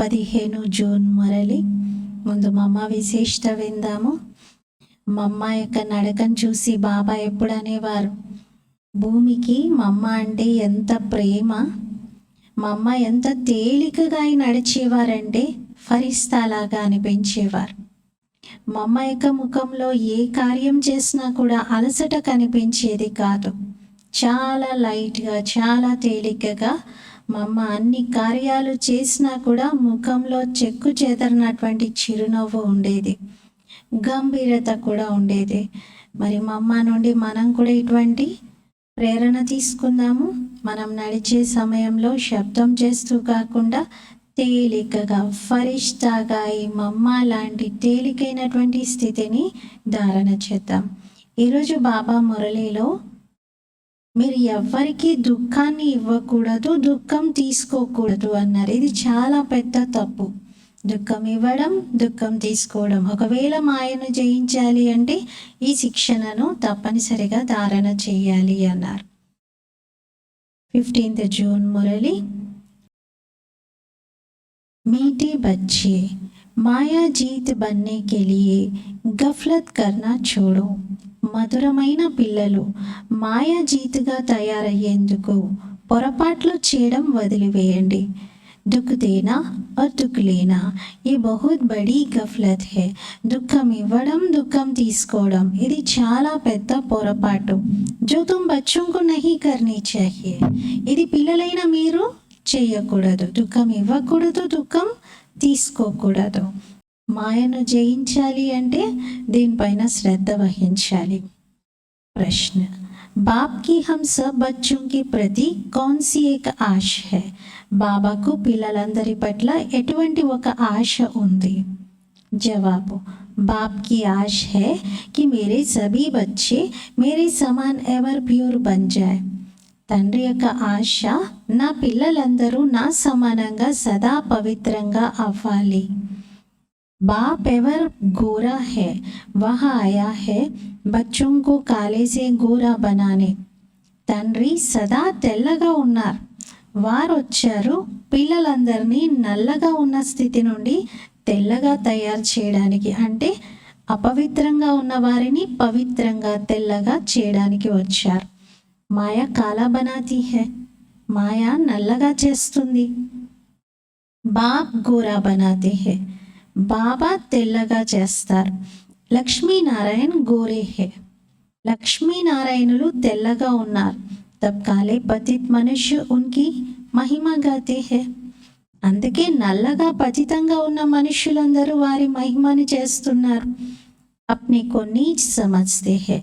15 June Murali. ముందు మమ్మ విశేషత విందాము. మమ్మ యొక్క నడకను చూసి బాబా ఎప్పుడు అనేవారు, భూమికి మమ్మ అంటే ఎంత ప్రేమ, మమ్మ ఎంత తేలికగా నడిచేవారంటే ఫరిస్తాలాగా అనిపించేవారు. మమ్మ యొక్క ముఖంలో ఏ కార్యం చేసినా కూడా అలసట కనిపించేది కాదు. చాలా లైట్గా, చాలా తేలికగా మమ్మ అన్ని కార్యాలు చేసినా కూడా ముఖంలో చెక్కు చెదరినటువంటి చిరునవ్వు ఉండేది, గంభీరత కూడా ఉండేది. మరి మమ్మ నుండి మనం కూడా ఇటువంటి ప్రేరణ తీసుకుందాము. మనం నడిచే సమయంలో శబ్దం చేస్తూ కాకుండా తేలికగా, ఫరిష్టాగా ఈ మమ్మ లాంటి తేలికైనటువంటి స్థితిని ధారణ చేద్దాం. ఈరోజు బాబా మురళిలో మీరు ఎవ్వరికి దుఃఖాన్ని ఇవ్వకూడదు, దుఃఖం తీసుకోకూడదు అన్నారు. ఇది చాలా పెద్ద తప్పు. దుఃఖం ఇవ్వడం, దుఃఖం తీసుకోవడం. ఒకవేళ మాయను జయించాలి అంటే ఈ శిక్షణను తప్పనిసరిగా ధారణ చేయాలి అన్నారు. 15 జూన్ మురళి. मीठे बच्चे, माया जीत बनने के लिए गफलत करना छोड़ो. మధురమైన పిల్లలు మాయా జీతుగా తయారయ్యేందుకు పొరపాట్లు చేయడం వదిలివేయండి. దుఃఖ దేనా और दुख लेना ये बहुत बड़ी गफलत है. దుఃఖం ఇవ్వడం, దుఃఖం తీసుకోవడం ఇది చాలా పెద్ద పొరపాటు. जो तुम बच्चों को नहीं करनी चाहिए. ఇది పిల్లలైన మీరు చేయకూడదు. దుఃఖం ఇవ్వకూడదు, దుఃఖం తీసుకోకూడదు. మాయను జయించాలి అంటే దీనిపైన శ్రద్ధ వహించాలి. ప్రశ్న, బాప్ కి హమ్ సబ్ బచ్చోं के प्रति कौन सी एक ఆశ है. బాబాకు పిల్లలందరి పట్ల ఎటువంటి ఒక ఆశ ఉంది? జవాబు, बाप की आश है कि मेरे सभी बच्चे मेरे समान एवर प्योर बन जाए. తండ్రి యొక్క ఆశ, నా పిల్లలందరూ నా సమానంగా సదా పవిత్రంగా అవ్వాలి. బాప్ ఎవర్ గోరా హే వహా ఆయా హే బచ్చోं को काले से गोरा बनाने. తండ్రి సదా తెల్లగా ఉన్నారు, వారు వచ్చారు పిల్లలందరినీ నల్లగా ఉన్న స్థితి నుండి తెల్లగా తయారు చేయడానికి. అంటే అపవిత్రంగా ఉన్న వారిని పవిత్రంగా, తెల్లగా చేయడానికి వచ్చారు. మాయా కాలా బనాతీ హే, మాయా నల్లగా చేస్తుంది. బాప్ గోరా బనాతే హే, బాబా తెల్లగా చేస్తారు. లక్ష్మీనారాయణ గోరే హే, లక్ష్మీనారాయణులు తెల్లగా ఉన్నారు. తబ్ కాలే పతిత్ మనుష్య ఉన్కి మహిమ గాతే హే, అందుకే నల్లగా పతితంగా ఉన్న మనుష్యులందరూ వారి మహిమని చేస్తున్నారు. అప్నే కో నీచ్ సమజ్తే హే,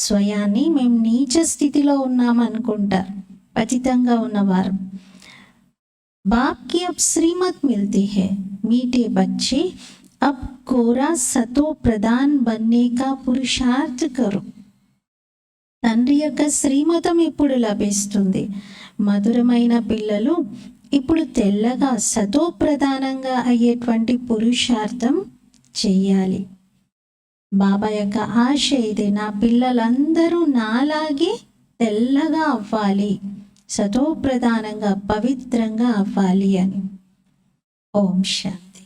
స్వయాన్ని మేము నీచ స్థితిలో ఉన్నామనుకుంటారు పతితంగా ఉన్నవారు. బాప్ కి అబ్ శ్రీమత్ మిల్తీ హే, మీఠే బచ్చే అబ్ కోరా సతో ప్రధాన్ బన్నే కా పురుషార్థ్ కరు. తండ్రి యొక్క శ్రీమతం ఇప్పుడు లభిస్తుంది. మధురమైన పిల్లలు ఇప్పుడు తెల్లగా, సతో ప్రధానంగా అయ్యేటువంటి పురుషార్థం చెయ్యాలి. బాబా యొక్క ఆశ ఇది, నా పిల్లలందరూ నాలాగే తెల్లగా అవ్వాలి, సతో ప్రధానంగా, పవిత్రంగా అవ్వాలి అని. ఓం శాంతి.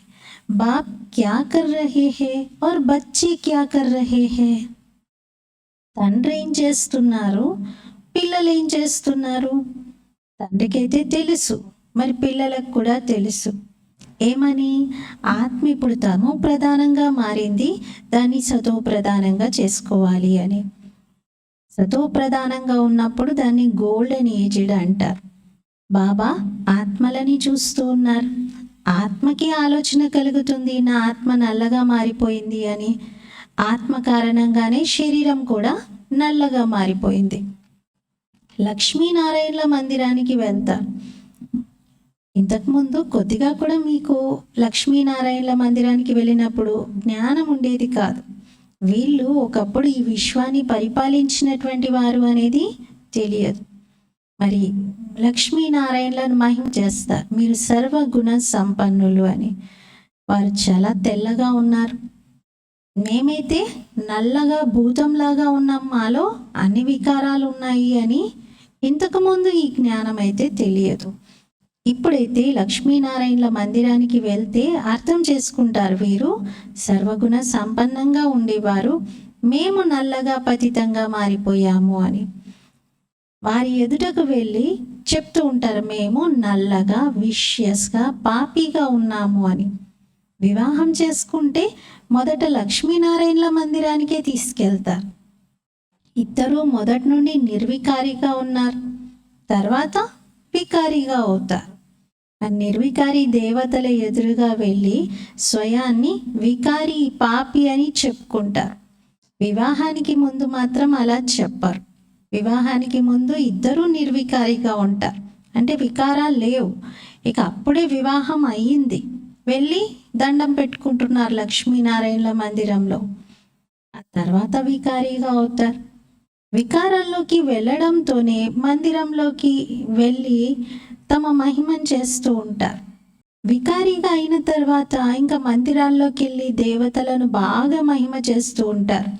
బాప్ క్యా కర్ రహే హే और బచ్చే క్యా కర్ రహే హే. తండ్రి ఏం చేస్తున్నారు, పిల్లలు ఏం చేస్తున్నారు? తండ్రికైతే తెలుసు, మరి పిల్లలకు కూడా తెలుసు. ఏమని? ఆత్మ ఇప్పుడు తమో ప్రధానంగా మారింది, దాన్ని సతో ప్రధానంగా చేసుకోవాలి అని. సతో ప్రధానంగా ఉన్నప్పుడు దాన్ని గోల్డెన్ ఏజ్డ్ అంటారు. బాబా ఆత్మలని చూస్తూ ఉన్నారు. ఆత్మకి ఆలోచన కలుగుతుంది, నా ఆత్మ నల్లగా మారిపోయింది అని. ఆత్మ కారణంగానే శరీరం కూడా నల్లగా మారిపోయింది. లక్ష్మీనారాయణల మందిరానికి వెళ్తారు. ఇంతకుముందు కొద్దిగా కూడా మీకు లక్ష్మీనారాయణల మందిరానికి వెళ్ళినప్పుడు జ్ఞానం ఉండేది కాదు. వీళ్ళు ఒకప్పుడు ఈ విశ్వాన్ని పరిపాలించినటువంటి వారు అనేది తెలియదు. మరి లక్ష్మీనారాయణలను మహిమ చేస్తారు, మీరు సర్వగుణ సంపన్నులు అని. వారు చాలా తెల్లగా ఉన్నారు. మేమైతే నల్లగా భూతంలాగా ఉన్నాం, మాలో అన్ని వికారాలు ఉన్నాయి అని ఇంతకుముందు ఈ జ్ఞానం అయితే తెలియదు. ఇప్పుడైతే లక్ష్మీనారాయణల మందిరానికి వెళ్తే అర్థం చేసుకుంటారు, వీరు సర్వగుణ సంపన్నంగా ఉండేవారు, మేము నల్లగా పతితంగా మారిపోయాము అని. వారి ఎదుటకు వెళ్ళి చెప్తూ ఉంటారు, మేము నల్లగా విషియస్గా పాపిగా ఉన్నాము అని. వివాహం చేసుకుంటే మొదట లక్ష్మీనారాయణల మందిరానికే తీసుకెళ్తారు. ఇద్దరూ మొదటి నుండి నిర్వికారిగా ఉన్నారు, తర్వాత వికారిగా అవుతారు. నిర్వికారి దేవతల ఎదురుగా వెళ్ళి స్వయాన్ని వికారి పాపి అని చెప్పుకుంటారు. వివాహానికి ముందు మాత్రం అలా చెప్పరు. వివాహానికి ముందు ఇద్దరూ నిర్వికారిగా ఉంటారు, అంటే వికారాలు లేవు. ఇక అప్పుడే వివాహం అయ్యింది, వెళ్ళి దండం పెట్టుకుంటున్నారు లక్ష్మీనారాయణల మందిరంలో. ఆ తర్వాత వికారిగా అవుతారు. వికారంలోకి వెళ్ళడంతోనే మందిరంలోకి వెళ్ళి తమ మహిమను చేస్తూ ఉంటారు. వికారిగా అయిన తర్వాత ఇంకా మందిరాల్లోకి వెళ్ళి దేవతలను బాగా మహిమ చేస్తూ ఉంటారు.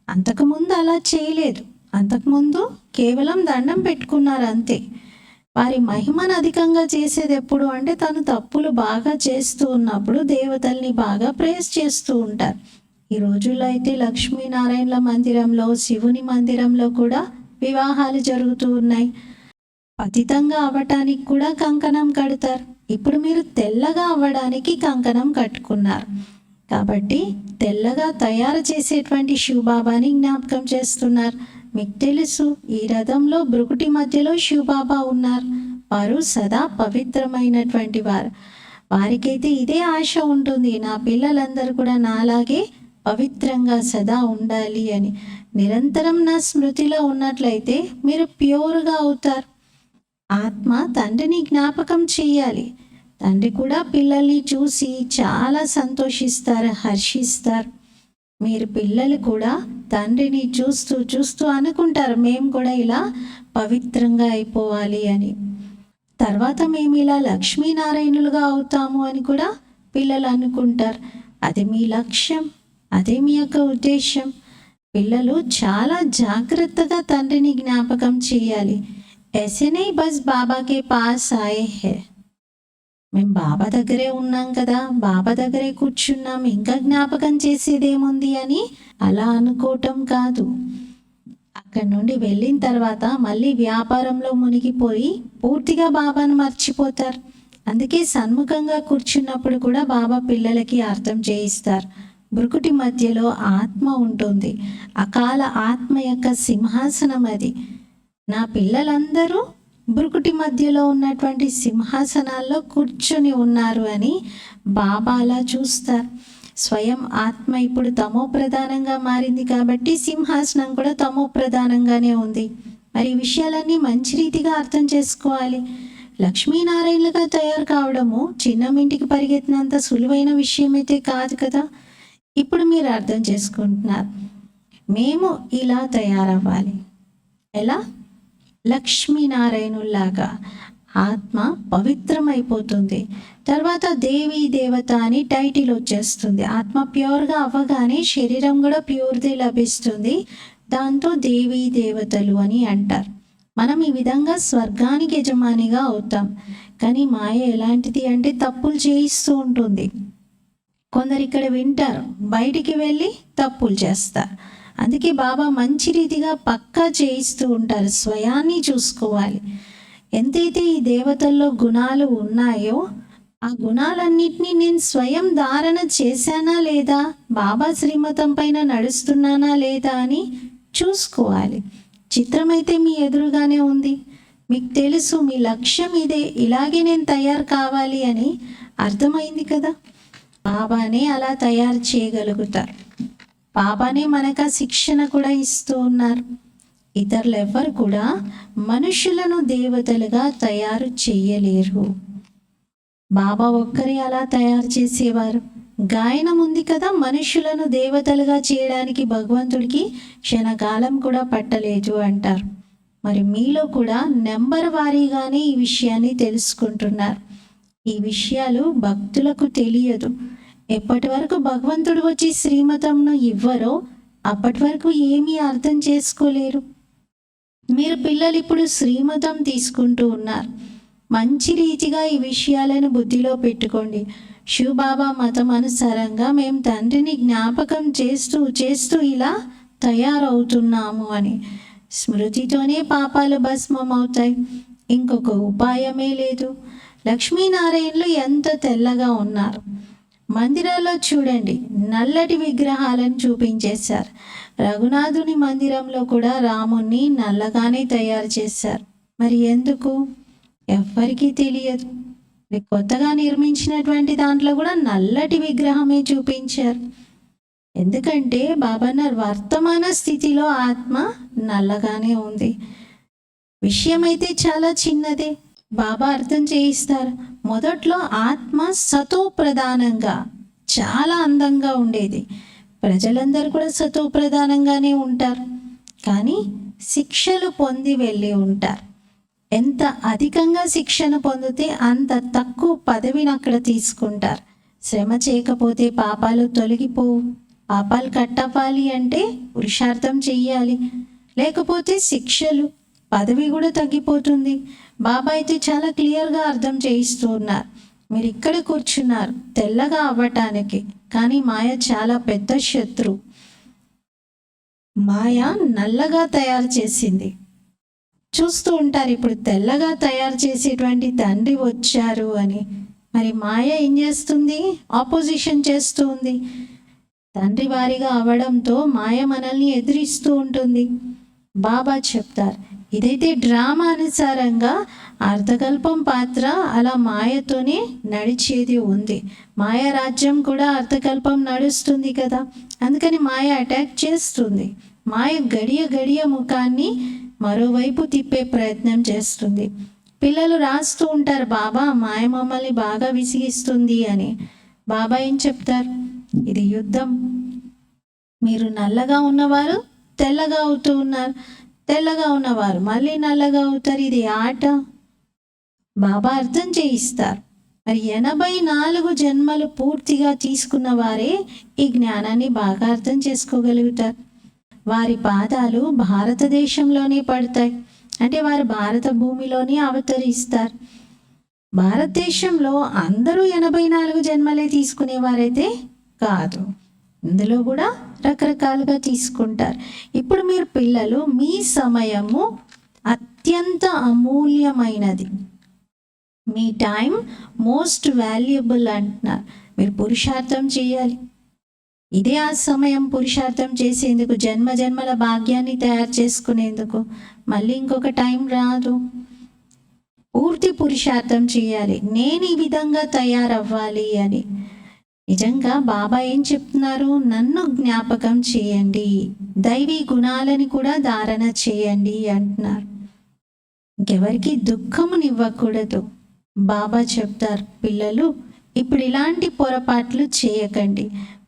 అంతకుముందు అలా చేయలేదు. అంతకుముందు కేవలం దండం పెట్టుకున్నారు అంతే. వారి మహిమను అధికంగా చేసేది ఎప్పుడు అంటే తను తప్పులు బాగా చేస్తూ ఉన్నప్పుడు దేవతల్ని బాగా ప్రేస్ చేస్తూ ఉంటారు. ఈ రోజుల్లో అయితే లక్ష్మీనారాయణల మందిరంలో, శివుని మందిరంలో కూడా వివాహాలు జరుగుతూ ఉన్నాయి. పతితంగా అవ్వటానికి కూడా కంకణం కడతారు. ఇప్పుడు మీరు తెల్లగా అవ్వడానికి కంకణం కట్టుకున్నారు కాబట్టి తెల్లగా తయారు చేసేటువంటి శివబాబాని జ్ఞాపకం చేస్తున్నారు. మీకు తెలుసు, ఈ రథంలో భృకుటి మధ్యలో శివబాబా ఉన్నారు. వారు సదా పవిత్రమైనటువంటి వారు. వారికైతే ఇదే ఆశ ఉంటుంది, నా పిల్లలందరూ కూడా నాలాగే పవిత్రంగా సదా ఉండాలి అని. నిరంతరం నా స్మృతిలో ఉన్నట్లయితే మీరు ప్యూర్గా అవుతారు. ఆత్మ తండ్రిని జ్ఞాపకం చేయాలి. తండ్రి కూడా పిల్లల్ని చూసి చాలా సంతోషిస్తారు, హర్షిస్తారు. మీరు పిల్లలు కూడా తండ్రిని చూస్తూ చూస్తూ అనుకుంటారు, మేము కూడా ఇలా పవిత్రంగా అయిపోవాలి అని. తర్వాత మేము ఇలా లక్ష్మీనారాయణులుగా అవుతాము అని కూడా పిల్లలు అనుకుంటారు. అది మీ లక్ష్యం, అదే మీ యొక్క ఉద్దేశం. పిల్లలు చాలా జాగ్రత్తగా తండ్రిని జ్ఞాపకం చేయాలి. ऐसे नहीं बस बाबा के पास आए हैं, మేము బాబా దగ్గరే ఉన్నాం కదా, బాబా దగ్గరే కూర్చున్నాం, ఇంకా జ్ఞాపకం చేసేదేముంది అని అలా అనుకోవటం కాదు. అక్కడి నుండి వెళ్ళిన తర్వాత మళ్ళీ వ్యాపారంలో మునిగిపోయి పూర్తిగా బాబాను మర్చిపోతారు. అందుకే సన్ముఖంగా కూర్చున్నప్పుడు కూడా బాబా పిల్లలకి అర్థం చేయిస్తారు. భృకుటి మధ్యలో ఆత్మ ఉంటుంది, అకాల ఆత్మ యొక్క సింహాసనం అది. నా పిల్లలందరూ భృకుటి మధ్యలో ఉన్నటువంటి సింహాసనాల్లో కూర్చొని ఉన్నారు అని బాబా అలా చూస్తారు. స్వయం ఆత్మ ఇప్పుడు తమో ప్రధానంగా మారింది కాబట్టి సింహాసనం కూడా తమో ప్రధానంగానే ఉంది. మరి ఈ విషయాలన్నీ మంచి రీతిగా అర్థం చేసుకోవాలి. లక్ష్మీనారాయణలుగా తయారు కావడము చిన్నమింటికి పరిగెత్తినంత సులువైన విషయం అయితే కాదు కదా. ఇప్పుడు మీరు అర్థం చేసుకుంటున్నారు, మేము ఇలా తయారవ్వాలి. ఎలా? లక్ష్మీనారాయణుల్లాగా. ఆత్మ పవిత్రమైపోతుంది, తర్వాత దేవీ దేవత అని టైటిల్ వచ్చేస్తుంది. ఆత్మ ప్యూర్గా అవ్వగానే శరీరం కూడా ప్యూర్దే లభిస్తుంది, దాంతో దేవీ దేవతలు అని అంటారు. మనం ఈ విధంగా స్వర్గానికి యజమానిగా అవుతాం. కానీ మాయ ఎలాంటిది అంటే తప్పులు చేయిస్తూ ఉంటుంది. కొందరు ఇక్కడ వింటారు, బయటికి వెళ్ళి తప్పులు చేస్తారు. అందుకే బాబా మంచి రీతిగా పక్కా చేయిస్తూ ఉంటారు. స్వయాన్ని చూసుకోవాలి. ఎంతైతే ఈ దేవతల్లో గుణాలు ఉన్నాయో ఆ గుణాలన్నిటినీ నేను స్వయం ధారణ చేశానా లేదా, బాబా శ్రీమతం పైన నడుస్తున్నానా లేదా అని చూసుకోవాలి. చిత్రమైతే మీ ఎదురుగానే ఉంది, మీకు తెలుసు మీ లక్ష్యం ఇదే, ఇలాగే నేను తయారు కావాలి అని అర్థమైంది కదా. బాబానే అలా తయారు చేయగలుగుతారు. బాబానే మనకు ఆ శిక్షణ కూడా ఇస్తూ ఉన్నారు. ఇతరులు ఎవరు కూడా మనుషులను దేవతలుగా తయారు చేయలేరు. బాబా ఒక్కరే అలా తయారు చేసేవారు. గాయనం ఉంది కదా, మనుషులను దేవతలుగా చేయడానికి భగవంతుడికి క్షణకాలం కూడా పట్టలేదు అంటారు. మరి మీలో కూడా నెంబర్ వారీగానే ఈ విషయాన్ని తెలుసుకుంటున్నారు. ఈ విషయాలు భక్తులకు తెలియదు. ఎప్పటి వరకు భగవంతుడు వచ్చి శ్రీమతంను ఇవ్వరో అప్పటి వరకు ఏమీ అర్థం చేసుకోలేరు. మీరు పిల్లలు ఇప్పుడు శ్రీమతం తీసుకుంటూ ఉన్నారు. మంచి రీతిగా ఈ విషయాలను బుద్ధిలో పెట్టుకోండి. శివబాబా మతం అనుసారంగా మేము తండ్రిని జ్ఞాపకం చేస్తూ చేస్తూ ఇలా తయారవుతున్నాము అని. స్మృతితోనే పాపాలు భస్మం అవుతాయి. ఇంకొక ఉపాయమే లేదు. లక్ష్మీనారాయణులు ఎంత తెల్లగా ఉన్నారు. మందిరాల్లో చూడండి, నల్లటి విగ్రహాలను చూపించేశారు. రఘునాథుని మందిరంలో కూడా రాముణ్ణి నల్లగానే తయారు చేశారు. మరి ఎందుకు? ఎవ్వరికీ తెలియదు. కొత్తగా నిర్మించినటువంటి దాంట్లో కూడా నల్లటి విగ్రహమే చూపించారు. ఎందుకంటే బాబానార్ వర్తమాన స్థితిలో ఆత్మ నల్లగానే ఉంది. విషయమైతే చాలా చిన్నదే. బాబా అర్థం చేయిస్తారు. మొదట్లో ఆత్మ సతో ప్రధానంగా చాలా అందంగా ఉండేది. ప్రజలందరూ కూడా సతో ప్రధానంగానే ఉంటారు. కానీ శిక్షలు పొంది వెళ్ళి ఉంటారు. ఎంత అధికంగా శిక్షణ పొందితే అంత తక్కువ పదవిని అక్కడ తీసుకుంటారు. శ్రమ చేయకపోతే పాపాలు తొలగిపోవు. పాపాలు కట్టవ్వాలి అంటే పురుషార్థం చెయ్యాలి, లేకపోతే శిక్షలు, పదవి కూడా తగ్గిపోతుంది. బాబా అయితే చాలా క్లియర్గా అర్థం చేయిస్తూ ఉన్నారు. మీరు ఇక్కడ కూర్చున్నారు తెల్లగా అవ్వటానికి, కానీ మాయ చాలా పెద్ద శత్రు. మాయ నల్లగా తయారు చేసింది. చూస్తూ ఉంటారు ఇప్పుడు తెల్లగా తయారు చేసేటువంటి తండ్రి వచ్చారు అని. మరి మాయ ఏం చేస్తుంది? ఆపోజిషన్ చేస్తూ ఉంది. తండ్రి వారిగా అవడంతో మాయ మనల్ని ఎదిరిస్తూ ఉంటుంది. బాబా చెప్తారు, ఇదైతే డ్రామా అనుసారంగా అర్ధకల్పం పాత్ర అలా మాయతోనే నడిచేది ఉంది. మాయ రాజ్యం కూడా అర్ధకల్పం నడుస్తుంది కదా, అందుకని మాయ అటాక్ చేస్తుంది. మాయ గడియ గడియ ముఖాన్ని మరోవైపు తిప్పే ప్రయత్నం చేస్తుంది. పిల్లలు రాస్తూ ఉంటారు, బాబా మాయ మమ్మల్ని బాగా విసిగిస్తుంది అని. బాబా ఏం చెప్తారు? ఇది యుద్ధం. మీరు నల్లగా ఉన్నవారు తెల్లగా అవుతూ ఉన్నారు, తెల్లగా ఉన్నవారు మళ్ళీ నల్లగా అవుతారు. ఇది ఆట. బాబా అర్థం చేయిస్తారు. మరి 84 జన్మలు పూర్తిగా తీసుకున్న వారే ఈ జ్ఞానాన్ని బాగా అర్థం చేసుకోగలుగుతారు. వారి పాదాలు భారతదేశంలోనే పడతాయి. అంటే వారు భారత భూమిలోనే అవతరిస్తారు. భారతదేశంలో అందరూ 84 జన్మలే తీసుకునేవారైతే కాదు. ఇందులో కూడా రకరకాలుగా తీసుకుంటారు. ఇప్పుడు మీరు పిల్లలు, మీ సమయము అత్యంత అమూల్యమైనది. మీ టైం మోస్ట్ వాల్యుబుల్ అంటున్నారు. మీరు పురుషార్థం చేయాలి. ఇదే ఆ సమయం పురుషార్థం చేసేందుకు, జన్మ జన్మల భాగ్యాన్ని తయారు చేసుకునేందుకు. మళ్ళీ ఇంకొక టైం రాదు. పూర్తి పురుషార్థం చేయాలి. నేను ఈ విధంగా తయారవ్వాలి అని. నిజంగా బాబా ఏం చెప్తున్నారు? నన్ను జ్ఞాపకం చేయండి, దైవీ గుణాలని కూడా ధారణ చేయండి అంటున్నారు. ఇంకెవరికి దుఃఖమునివ్వకూడదు. బాబా చెప్తారు, పిల్లలు ఇప్పుడు ఇలాంటి పొరపాట్లు చేయకండి.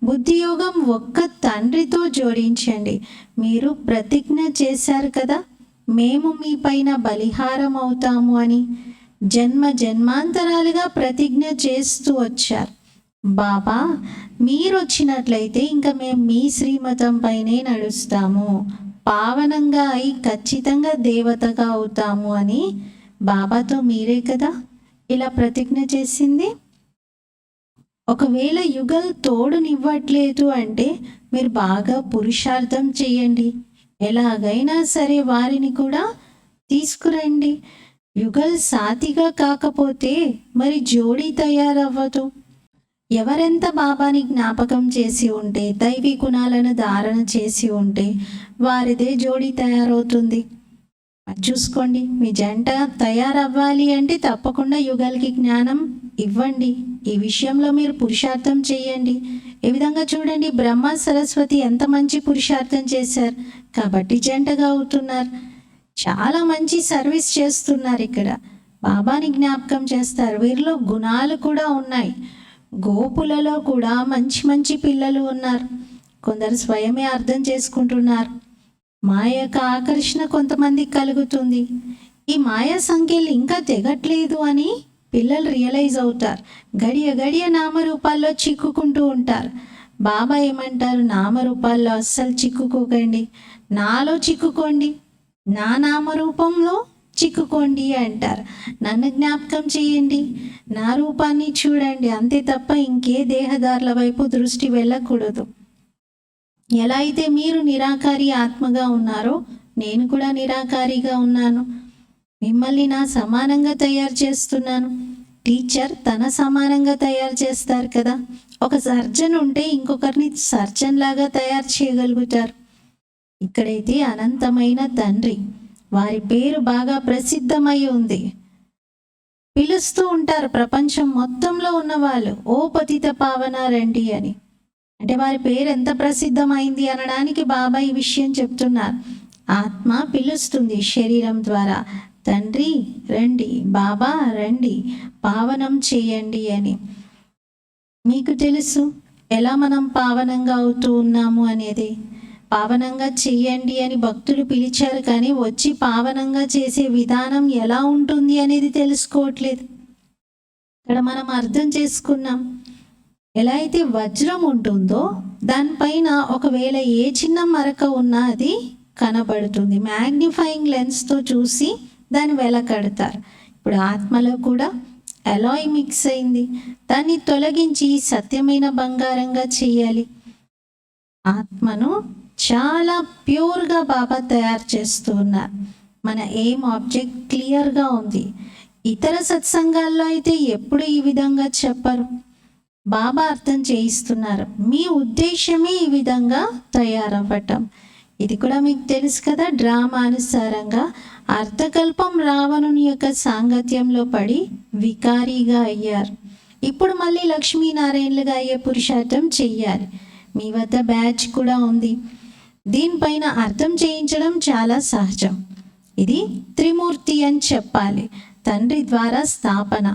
బుద్ధియోగం ఒక్క తండ్రితో జోడించండి. మీరు ప్రతిజ్ఞ చేశారు కదా, మేము మీ పైన బలిహారం అవుతాము అని. జన్మ జన్మాంతరాలుగా ప్రతిజ్ఞ చేస్తూ వచ్చారు. బాబా మీరు వచ్చినట్లయితే ఇంకా మేము మీ శ్రీమతం పైనే నడుస్తాము, పావనంగా అయి ఖచ్చితంగా దేవతగా అవుతాము అని బాబాతో మీరే కదా ఇలా ప్రతిజ్ఞ చేసింది. ఒకవేళ యుగల్ తోడునివ్వట్లేదు అంటే మీరు బాగా పురుషార్థం చేయండి. ఎలాగైనా సరే వారిని కూడా తీసుకురండి. యుగల్ సాతిగా కాకపోతే మరి జోడీ తయారవ్వదు. ఎవరెంత బాబాని జ్ఞాపకం చేసి ఉంటే, దైవీ గుణాలను ధారణ చేసి ఉంటే వారిదే జోడీ తయారవుతుంది. చూసుకోండి, మీ జంట తయారవ్వాలి అంటే తప్పకుండా యుగల్కి జ్ఞానం ఇవ్వండి. ఈ విషయంలో మీరు పురుషార్థం చేయండి. ఈ విధంగా చూడండి, బ్రహ్మ సరస్వతి ఎంత మంచి పురుషార్థం చేశారు కాబట్టి జంటగా అవుతున్నారు. చాలా మంచి సర్వీస్ చేస్తున్నారు. ఇక్కడ బాబాని జ్ఞాపకం చేస్తారు. వీరిలో గుణాలు కూడా ఉన్నాయి. గోపులలో కూడా మంచి మంచి పిల్లలు ఉన్నారు. కొందరు స్వయమే అర్థం చేసుకుంటున్నారు. మాయ యొక్క ఆకర్షణ కొంతమందికి కలుగుతుంది. ఈ మాయా సంఖ్యలు ఇంకా తెగట్లేదు అని పిల్లలు రియలైజ్ అవుతారు. గడియ గడియ నామరూపాల్లో చిక్కుకుంటూ ఉంటారు. బాబా ఏమంటారు? నామరూపాల్లో అస్సలు చిక్కుకోకండి, నాలో చిక్కుకోండి. నా నామరూపంలో చిక్కుకోండి అంటారు. నన్ను జ్ఞాపకం చేయండి, నా రూపాన్ని చూడండి, అంతే తప్ప ఇంకే దేహదారుల వైపు దృష్టి వెళ్ళకూడదు. ఎలా అయితే మీరు నిరాకారి ఆత్మగా ఉన్నారో నేను కూడా నిరాకారిగా ఉన్నాను. మిమ్మల్ని నా సమానంగా తయారు చేస్తున్నాను. టీచర్ తన సమానంగా తయారు చేస్తారు కదా. ఒక సర్జన్ ఉంటే ఇంకొకరిని సర్జన్ లాగా తయారు చేయగలుగుతారు. ఇక్కడైతే అనంతమైన తండ్రి, వారి పేరు బాగా ప్రసిద్ధమై ఉంది. పిలుస్తూ ఉంటారు ప్రపంచం మొత్తంలో ఉన్నవాళ్ళు, ఓ పతిత పావన రండి అని. అంటే వారి పేరు ఎంత ప్రసిద్ధమైంది అనడానికి బాబా ఈ విషయం చెప్తున్నారు. ఆత్మ పిలుస్తుంది శరీరం ద్వారా, తండ్రి రండి, బాబా రండి, పావనం చేయండి అని. మీకు తెలుసు ఎలా మనం పావనంగా అవుతూ ఉన్నాము అనేది. పావనంగా చెయ్యండి అని భక్తులు పిలిచారు, కానీ వచ్చి పావనంగా చేసే విధానం ఎలా ఉంటుంది అనేది తెలుసుకోవట్లేదు. ఇక్కడ మనం అర్థం చేసుకున్నాం, ఎలా అయితే వజ్రం ఉంటుందో దానిపైన ఒకవేళ ఏ చిన్న మరక ఉన్నా అది కనబడుతుంది. మ్యాగ్నిఫైయింగ్ లెన్స్తో చూసి దాన్ని వెలకడతారు. ఇప్పుడు ఆత్మలో కూడా అలాయ్ మిక్స్ అయింది, దాన్ని తొలగించి సత్యమైన బంగారంగా చేయాలి. ఆత్మను చాలా ప్యూర్గా బాబా తయారు చేస్తూ ఉన్నారు. మన ఎయిమ్ ఆబ్జెక్ట్ క్లియర్గా ఉంది. ఇతర సత్సంగాల్లో అయితే ఎప్పుడు ఈ విధంగా చెప్పరు. బాబా అర్థం చేయిస్తున్నారు, మీ ఉద్దేశమే ఈ విధంగా తయారవ్వటం. ఇది కూడా మీకు తెలుసు కదా, డ్రామా అనుసారంగా అర్థకల్పం రావణుని యొక్క సాంగత్యంలో పడి వికారీగా అయ్యారు. ఇప్పుడు మళ్ళీ లక్ష్మీనారాయణలుగా అయ్యే పురుషార్థం చెయ్యాలి. మీ వద్ద బ్యాచ్ కూడా ఉంది. దీనిపైన అర్థం చేయించడం చాలా సహజం. ఇది త్రిమూర్తి అని చెప్పాలి, తండ్రి ద్వారా స్థాపన.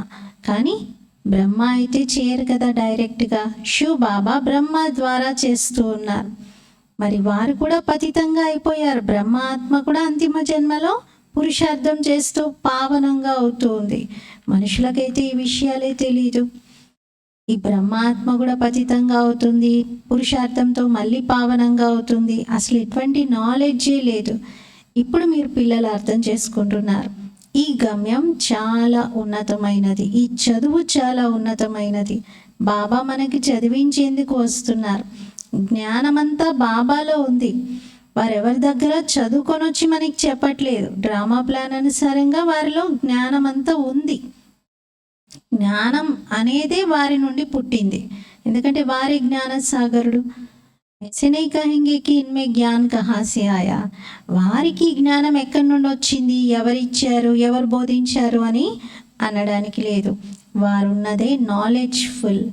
కానీ బ్రహ్మ అయితే చేయరు కదా డైరెక్ట్గా. శివ్ బాబా బ్రహ్మ ద్వారా చేస్తూ ఉన్నారు. మరి వారు కూడా పతితంగా అయిపోయారు. బ్రహ్మ ఆత్మ కూడా అంతిమ జన్మలో పురుషార్థం చేస్తూ పావనంగా అవుతుంది. మనుషులకైతే ఈ విషయాలే తెలీదు. ఈ బ్రహ్మాత్మ కూడా పతితంగా అవుతుంది, పురుషార్థంతో మళ్ళీ పావనంగా అవుతుంది. అసలు ఎటువంటి నాలెడ్జే లేదు. ఇప్పుడు మీరు పిల్లలు అర్థం చేసుకుంటున్నారు, ఈ గమ్యం చాలా ఉన్నతమైనది, ఈ చదువు చాలా ఉన్నతమైనది. బాబా మనకి చదివించేందుకు వస్తున్నారు. జ్ఞానమంతా బాబాలో ఉంది. వారెవరి దగ్గర చదువుకొని వచ్చి మనకి చెప్పట్లేదు. డ్రామా ప్లాన్ అనుసారంగా వారిలో జ్ఞానమంతా ఉంది. జ్ఞానం అనేదే వారి నుండి పుట్టింది, ఎందుకంటే వారి జ్ఞాన సాగరుడు. ऐसे नहीं कहेंगे कि इनमें ज्ञान कहाँ से आया. వారికి జ్ఞానం ఎక్కడి నుండి వచ్చింది, ఎవరిచ్చారు, ఎవరు బోధించారు అని అనడానికి లేదు. వారున్నదే నాలెడ్జ్ఫుల్.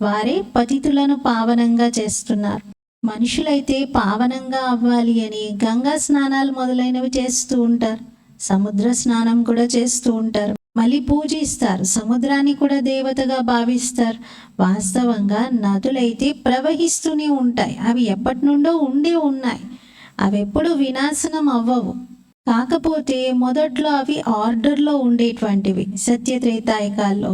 వారే పతితులను పావనంగా చేస్తున్నారు. మనుషులైతే పావనంగా అవ్వాలి అని గంగా స్నానాలు మొదలైనవి చేస్తూ ఉంటారు. సముద్ర స్నానం కూడా చేస్తూ ఉంటారు. మళ్ళీ పూజిస్తారు. సముద్రాన్ని కూడా దేవతగా భావిస్తారు. వాస్తవంగా నదులైతే ప్రవహిస్తూనే ఉంటాయి. అవి ఎప్పటి నుండో ఉండే ఉన్నాయి. అవి ఎప్పుడు వినాశనం అవ్వవు. కాకపోతే మొదట్లో అవి ఆర్డర్లో ఉండేటువంటివి. సత్యత్రేతాయుగాల్లో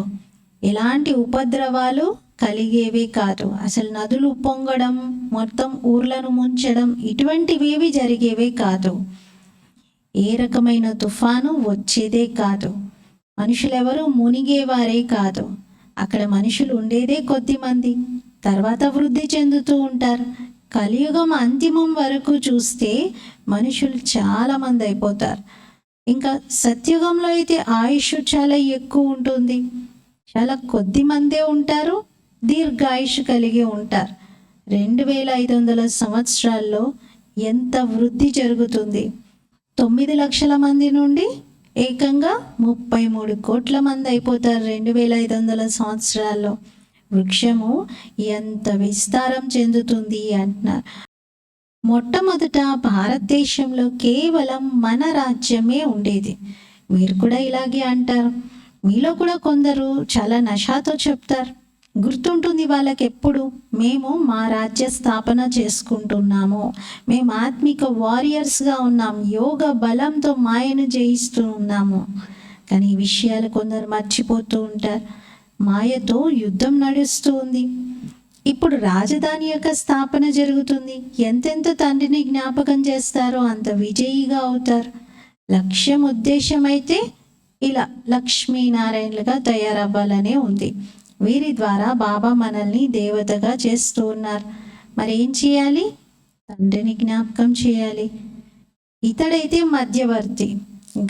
ఎలాంటి ఉపద్రవాలు కలిగేవే కాదు. అసలు నదులు పొంగడం, మొత్తం ఊర్లను ముంచడం, ఇటువంటివేవి జరిగేవే కాదు. ఏ రకమైన తుఫాను వచ్చేదే కాదు. మనుషులెవరూ మునిగేవారే కాదు. అక్కడ మనుషులు ఉండేదే కొద్ది మంది, తర్వాత వృద్ధి చెందుతూ ఉంటారు. కలియుగం అంతిమం వరకు చూస్తే మనుషులు చాలా మంది అయిపోతారు. ఇంకా సత్యుగంలో అయితే ఆయుష్ చాలా ఎక్కువ ఉంటుంది. చాలా కొద్ది మందే ఉంటారు, దీర్ఘాయుష్ కలిగి ఉంటారు. 2500 సంవత్సరాల్లో ఎంత వృద్ధి జరుగుతుంది. 9 లక్షల మంది నుండి ఏకంగా 33 కోట్ల మంది అయిపోతారు 2500 సంవత్సరాల్లో. వృక్షము ఎంత విస్తారం చెందుతుంది అంటున్నారు. మొట్టమొదట భారతదేశంలో కేవలం మన రాజ్యమే ఉండేది. మీరు కూడా ఇలాగే అంటారు. మీలో కూడా కొందరు చాలా నషాతో చెప్తారు. గుర్తుంటుంది వాళ్ళకి ఎప్పుడు, మేము మా రాజ్య స్థాపన చేసుకుంటున్నాము, మేము ఆత్మిక వారియర్స్గా ఉన్నాం, యోగ బలంతో మాయను జయిస్తూ ఉన్నాము. కానీ ఈ విషయాలు కొందరు మర్చిపోతూ ఉంటారు. మాయతో యుద్ధం నడుస్తూ ఉంది. ఇప్పుడు రాజధాని యొక్క స్థాపన జరుగుతుంది. ఎంతెంత తండ్రిని జ్ఞాపకం చేస్తారో అంత విజయిగా అవుతారు. లక్ష్యం ఉద్దేశం అయితే ఇలా లక్ష్మీనారాయణలుగా తయారవ్వాలనే ఉంది. వీరి ద్వారా బాబా మనల్ని దేవతగా చేస్తూ ఉన్నారు. మరి ఏం చేయాలి? తండ్రిని జ్ఞాపకం చేయాలి. ఇతడైతే మధ్యవర్తి.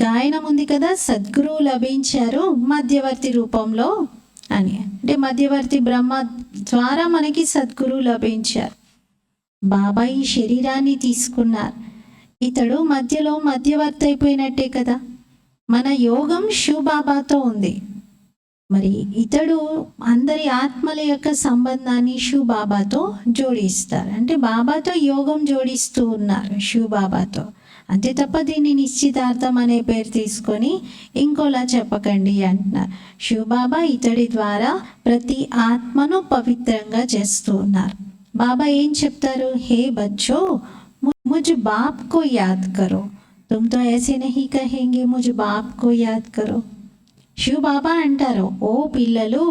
గాయనం ఉంది కదా, సద్గురువు లభించారు మధ్యవర్తి రూపంలో అని. అంటే మధ్యవర్తి బ్రహ్మ ద్వారా మనకి సద్గురువు లభించారు. బాబా ఈ శరీరాన్ని తీసుకున్నారు. ఇతడు మధ్యలో మధ్యవర్తి అయిపోయినట్టే కదా. మన యోగం శివబాబాతో ఉంది. మరి ఇతడు అందరి ఆత్మల యొక్క సంబంధాన్ని శివబాబాతో జోడిస్తారు. అంటే బాబాతో యోగం జోడిస్తూ ఉన్నారు శివబాబాతో. అంతే తప్ప దీన్ని నిశ్చితార్థం అనే పేరు తీసుకొని ఇంకోలా చెప్పకండి అంటున్నారు. శివబాబా ఇతడి ద్వారా ప్రతి ఆత్మను పవిత్రంగా చేస్తూ ఉన్నారు. బాబా ఏం చెప్తారు? హే బచ్చో, मुझ बाप को याद करो. तुम तो ऐसे नहीं कहेंगे मुझ बाप को याद करो. శివ బాబా అంటారు, ఓ పిల్లలు,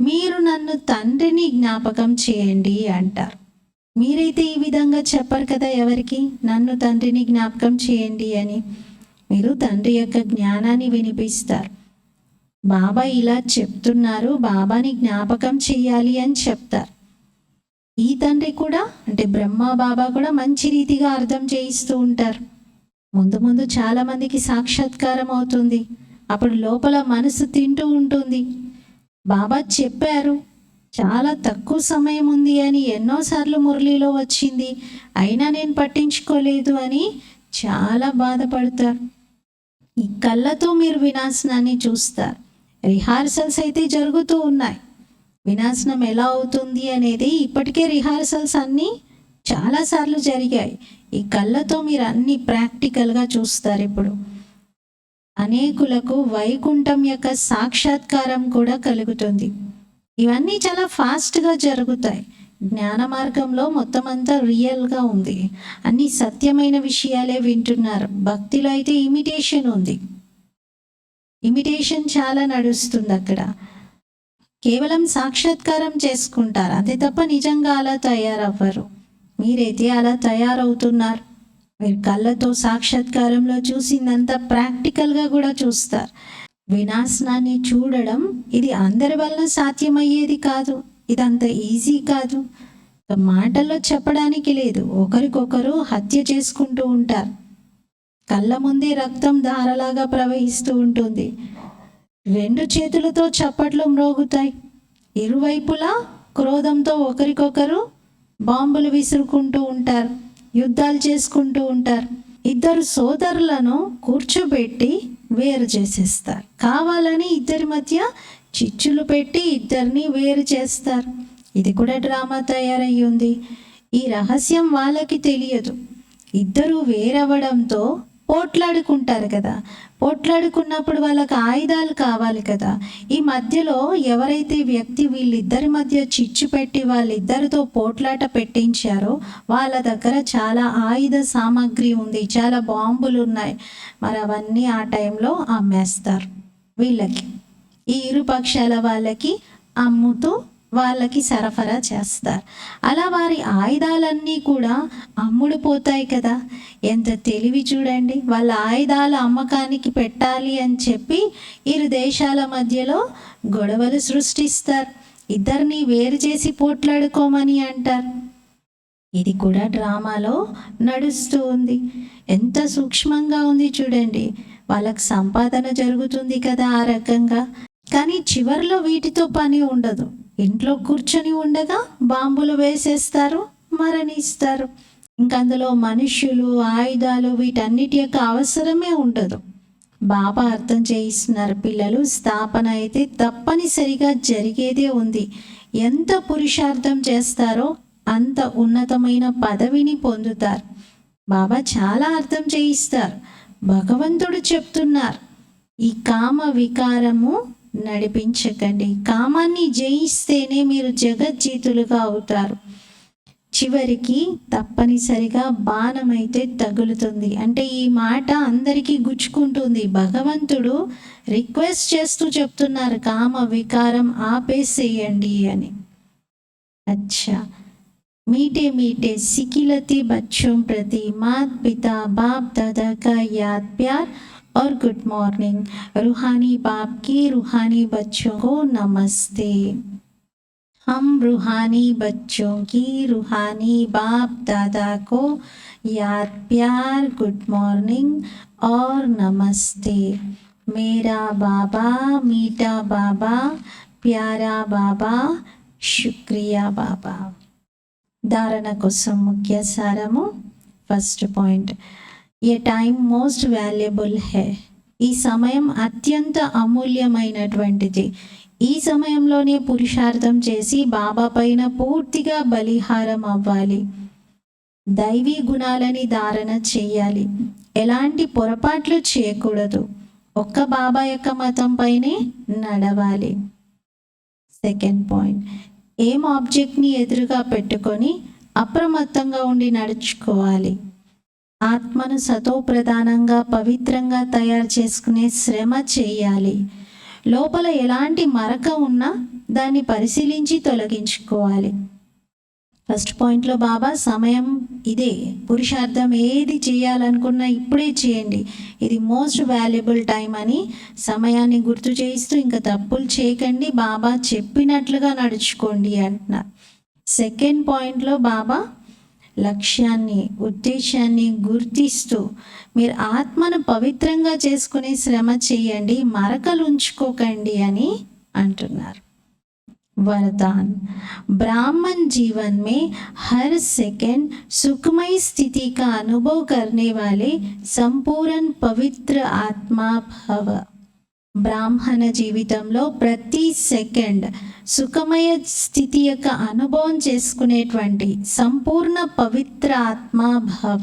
మీరు నన్ను తండ్రిని జ్ఞాపకం చేయండి అంటారు. మీరైతే ఈ విధంగా చెప్పరు కదా ఎవరికి, నన్ను తండ్రిని జ్ఞాపకం చేయండి అని. మీరు తండ్రి యొక్క జ్ఞానాన్ని వినిపిస్తారు. బాబా ఇలా చెప్తున్నారు, బాబాని జ్ఞాపకం చేయాలి అని చెప్తారు. ఈ తండ్రి కూడా అంటే బ్రహ్మ బాబా కూడా మంచి రీతిగా అర్థం చేయిస్తూ ఉంటారు. ముందు ముందు చాలా మందికి సాక్షాత్కారం అవుతుంది. అప్పుడు లోపల మనసు తింటూ ఉంటుంది. బాబా చెప్పారు, చాలా తక్కువ సమయం ఉంది అని ఎన్నోసార్లు మురళిలో వచ్చింది, అయినా నేను పట్టించుకోలేదు అని చాలా బాధపడతారు. ఈ కళ్ళతో మీరు వినాశనాన్ని చూస్తారు. రిహార్సల్స్ అయితే జరుగుతూ ఉన్నాయి. వినాశనం ఎలా అవుతుంది అనేది ఇప్పటికే రిహార్సల్స్ అన్నీ చాలాసార్లు జరిగాయి. ఈ కళ్ళతో మీరు అన్ని ప్రాక్టికల్గా చూస్తారు. ఇప్పుడు అనేకులకు వైకుంఠం యొక్క సాక్షాత్కారం కూడా కలుగుతుంది. ఇవన్నీ చాలా ఫాస్ట్గా జరుగుతాయి. జ్ఞాన మార్గంలో మొత్తం అంతా రియల్గా ఉంది. అన్ని సత్యమైన విషయాలే వింటున్నారు. భక్తిలో అయితే ఇమిటేషన్ ఉంది. ఇమిటేషన్ చాలా నడుస్తుంది అక్కడ. కేవలం సాక్షాత్కారం చేసుకుంటారు, అంతే తప్ప నిజంగా అలా తయారవ్వరు. మీరైతే అలా తయారవుతున్నారు. మీరు కళ్ళతో సాక్షాత్కారంలో చూసిందంతా ప్రాక్టికల్గా కూడా చూస్తారు. వినాశనాన్ని చూడడం ఇది అందరి వల్ల సాధ్యమయ్యేది కాదు. ఇదంత ఈజీ కాదు. మాటల్లో చెప్పడానికి లేదు. ఒకరికొకరు హత్య చేసుకుంటూ ఉంటారు. కళ్ళ ముందే రక్తం ధారలాగా ప్రవహిస్తూ ఉంటుంది. 2 చేతులతో చప్పట్లు మ్రోగుతాయి. ఇరువైపులా క్రోధంతో ఒకరికొకరు బాంబులు విసురుకుంటూ ఉంటారు. యుద్ధాలు చేసుకుంటూ ఉంటారు. 2 సోదరులను కూర్చోబెట్టి వేరు చేసేస్తారు. కావాలని ఇద్దరి మధ్య చిచ్చులు పెట్టి ఇద్దరిని వేరు చేస్తారు. ఇది కూడా డ్రామా తయారయ్యి ఉంది. ఈ రహస్యం వాళ్ళకి తెలియదు. ఇద్దరు వేరవ్వడంతో పోట్లాడుకుంటారు కదా. పోట్లాడుకున్నప్పుడు వాళ్ళకి ఆయుధాలు కావాలి కదా. ఈ మధ్యలో ఎవరైతే వ్యక్తి వీళ్ళిద్దరి మధ్య చిచ్చు పెట్టి వాళ్ళిద్దరితో పోట్లాట పెట్టించారో వాళ్ళ దగ్గర చాలా ఆయుధ సామాగ్రి ఉంది, చాలా బాంబులు ఉన్నాయి. మరి అవన్నీ ఆ టైంలో అమ్మేస్తారు. వీళ్ళకి ఈ ఇరు పక్షాల వాళ్ళకి అమ్ముతూ వాళ్ళకి సరఫరా చేస్తారు. అలా వారి ఆయుధాలన్నీ కూడా అమ్ముడుపోతాయి కదా. ఎంత తెలివి చూడండి. వాళ్ళ ఆయుధాల అమ్మకానికి పెట్టాలి అని చెప్పి ఇరు దేశాల మధ్యలో గొడవలు సృష్టిస్తారు. ఇద్దరిని వేరు చేసి పోట్లాడుకోమని అంటారు. ఇది కూడా డ్రామాలో నడుస్తూ ఉంది. ఎంత సూక్ష్మంగా ఉంది చూడండి. వాళ్ళకి సంపాదన జరుగుతుంది కదా ఆ రకంగా. కానీ చివరిలో వీటితో పని ఉండదు. ఇంట్లో కూర్చొని ఉండగా బాంబులు వేసేస్తారు, మరణిస్తారు. ఇంక అందులో మనుష్యులు, ఆయుధాలు వీటన్నిటి యొక్క అవసరమే ఉండదు. బాబా అర్థం చేయిస్తున్నారు, పిల్లలు స్థాపన అయితే తప్పనిసరిగా జరిగేదే ఉంది. ఎంత పురుషార్థం చేస్తారో అంత ఉన్నతమైన పదవిని పొందుతారు. బాబా చాలా అర్థం చేయిస్తారు. భగవంతుడు చెప్తున్నారు, ఈ కామ వికారము నడిపించకండి. కామాన్ని జయిస్తేనే మీరు జగజ్జీతులుగా అవుతారు. చివరికి తప్పనిసరిగా బాణమైతే తగులుతుంది. అంటే ఈ మాట అందరికీ గుచ్చుకుంటుంది. భగవంతుడు రిక్వెస్ట్ చేస్తూ చెప్తున్నారు, కామ వికారం ఆపేసేయండి అని. అచ్చా, मीठे मीठे सिकिलते बच्चों प्रति माता पिता बाप दादा का याद प्यार और गुड मॉर्निंग। रूहानी बाप की रूहानी बच्चों को नमस्ते। हम रूहानी बच्चों की रूहानी बाप दादा को याद प्यार गुड मॉर्निंग और नमस्ते। मेरा बाबा मीठा बाबा प्यारा बाबा शुक्रिया बाबा। ధారణ కోసం ముఖ్య సారము. ఫస్ట్ పాయింట్, ఏ టైం మోస్ట్ వాల్యుబుల్ హే. ఈ సమయం అత్యంత అమూల్యమైనటువంటిది. ఈ సమయంలోనే పురుషార్థం చేసి బాబా పైన పూర్తిగా బలిహారం అవ్వాలి. దైవీ గుణాలని ధారణ చేయాలి. ఎలాంటి పొరపాట్లు చేయకూడదు. ఒక్క బాబా యొక్క మతం పైనే నడవాలి. సెకండ్ పాయింట్, ఏం ఆబ్జెక్ట్ని ఎదురుగా పెట్టుకొని అప్రమత్తంగా ఉండి నడుచుకోవాలి. ఆత్మను సతోప్రధానంగా పవిత్రంగా తయారు చేసుకునే శ్రమ చేయాలి. లోపల ఎలాంటి మరక ఉన్నా దాన్ని పరిశీలించి తొలగించుకోవాలి. ఫస్ట్ పాయింట్లో బాబా సమయం ఇదే, పురుషార్థం ఏది చేయాలనుకున్నా ఇప్పుడే చేయండి, ఇది మోస్ట్ వాల్యుబుల్ టైం అని సమయాన్ని గుర్తు చేయిస్తూ ఇంకా తప్పులు చేయకండి, బాబా చెప్పినట్లుగా నడుచుకోండి అంటున్నారు. సెకండ్ పాయింట్లో బాబా లక్ష్యాన్ని ఉద్దేశాన్ని గుర్తిస్తూ మీరు ఆత్మను పవిత్రంగా చేసుకునే శ్రమ చేయండి, మరకలు ఉంచుకోకండి అని అంటున్నారు. वरदान, ब्राह्मण जीवन में हर सेकंड सुखमय स्थिति का अनुभव करने वाले संपूर्ण पवित्र आत्मा भव. బ్రాహ్మణ జీవితంలో ప్రతి సెకండ్ సుఖమయ స్థితి యొక్క అనుభవం చేసుకునేటువంటి సంపూర్ణ పవిత్ర ఆత్మా భవ.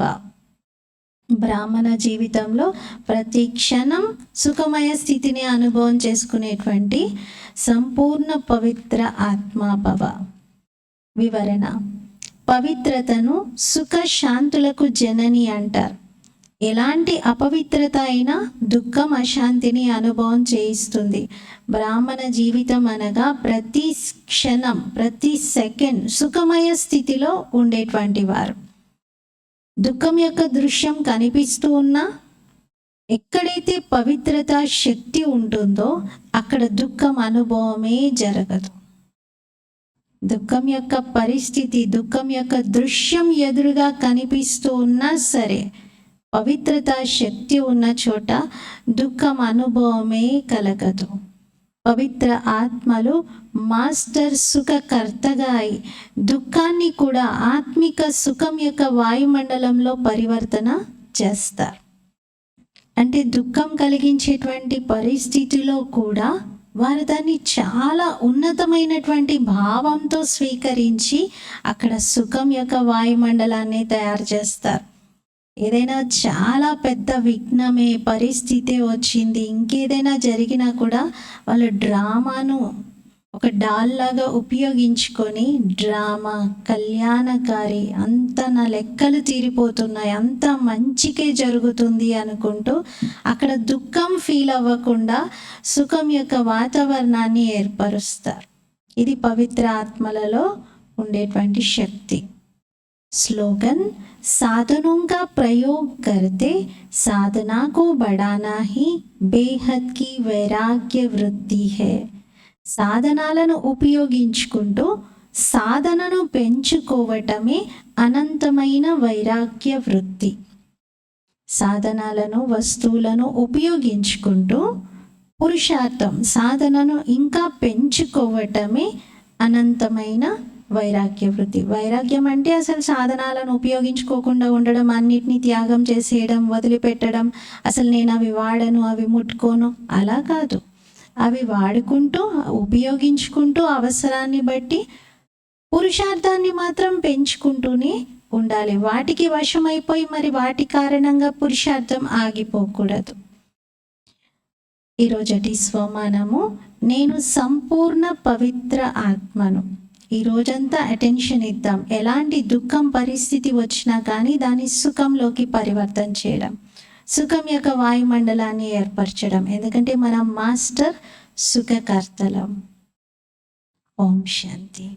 బ్రాహ్మణ జీవితంలో ప్రతి క్షణం సుఖమయ స్థితిని అనుభవం చేసుకునేటువంటి సంపూర్ణ పవిత్ర ఆత్మాభవ. వివరణ, పవిత్రతను సుఖ శాంతులకు జనని అంటారు. ఎలాంటి అపవిత్రత అయినా దుఃఖం అశాంతిని అనుభవం చేయిస్తుంది. బ్రాహ్మణ జీవితం అనగా ప్రతి క్షణం ప్రతి సెకండ్ సుఖమయ స్థితిలో ఉండేటువంటి వారు. దుఃఖం యొక్క దృశ్యం కనిపిస్తూ ఉన్నా ఎక్కడైతే పవిత్రత శక్తి ఉంటుందో అక్కడ దుఃఖం అనుభవమే జరగదు. దుఃఖం యొక్క పరిస్థితి, దుఃఖం యొక్క దృశ్యం ఎదురుగా కనిపిస్తూ ఉన్నా సరే పవిత్రత శక్తి ఉన్న చోట దుఃఖం అనుభవమే కలగదు. పవిత్ర ఆత్మలు మాస్టర్ సుఖకర్తగా అయి దుఃఖాన్ని కూడా ఆత్మిక సుఖం యొక్క వాయుమండలంలో పరివర్తన చేస్తారు. అంటే దుఃఖం కలిగించేటువంటి పరిస్థితిలో కూడా వారు దాన్ని చాలా ఉన్నతమైనటువంటి భావంతో స్వీకరించి అక్కడ సుఖం యొక్క వాయుమండలాన్ని తయారు చేస్తారు. ఏదైనా చాలా పెద్ద విఘ్నమే పరిస్థితి వచ్చింది, ఇంకేదైనా జరిగినా కూడా వాళ్ళు డ్రామాను ఒక డాల్ లాగా ఉపయోగించుకొని డ్రామా కళ్యాణకారి, అంత నా లెక్కలు తీరిపోతున్నాయి, అంత మంచికే జరుగుతుంది అనుకుంటూ అక్కడ దుఃఖం ఫీల్ అవ్వకుండా సుఖం యొక్క వాతావరణాన్ని ఏర్పరుస్తారు. ఇది పవిత్ర ఆత్మలలో ఉండేటువంటి శక్తి. స్లోగన్, साधनों का प्रयोग करते साधना को बढ़ाना ही बेहद की वैराग्य वृत्ति है. సాధనాలను ఉపయోగించుకుంటూ సాధనను పెంచుకోవటమే అనంతమైన వైరాగ్య వృత్తి. సాధనాలను వస్తువులను ఉపయోగించుకుంటూ పురుషార్థం సాధనను ఇంకా పెంచుకోవటమే అనంతమైన వైరాగ్య వృత్తి. వైరాగ్యం అంటే అసలు సాధనాలను ఉపయోగించుకోకుండా ఉండడం, అన్నిటినీ త్యాగం చేసేయడం, వదిలిపెట్టడం, అసలు నేను అవి వాడను, అవి ముట్టుకోను, అలా కాదు. అవి వాడుకుంటూ ఉపయోగించుకుంటూ అవసరాన్ని బట్టి పురుషార్థాన్ని మాత్రం పెంచుకుంటూనే ఉండాలి. వాటికి వశమైపోయి మరి వాటి కారణంగా పురుషార్థం ఆగిపోకూడదు. ఈరోజటి స్వమానము, నేను సంపూర్ణ పవిత్ర ఆత్మను. ఈ రోజంతా అటెన్షన్ ఇద్దాం. ఎలాంటి దుఃఖం పరిస్థితి వచ్చినా కానీ దాన్ని సుఖంలోకి పరివర్తన చేయడం, సుఖం యొక్క వాయుమండలాన్ని ఏర్పరచడం. ఎందుకంటే మనం మాస్టర్ సుఖకర్తలం. ఓం శాంతి.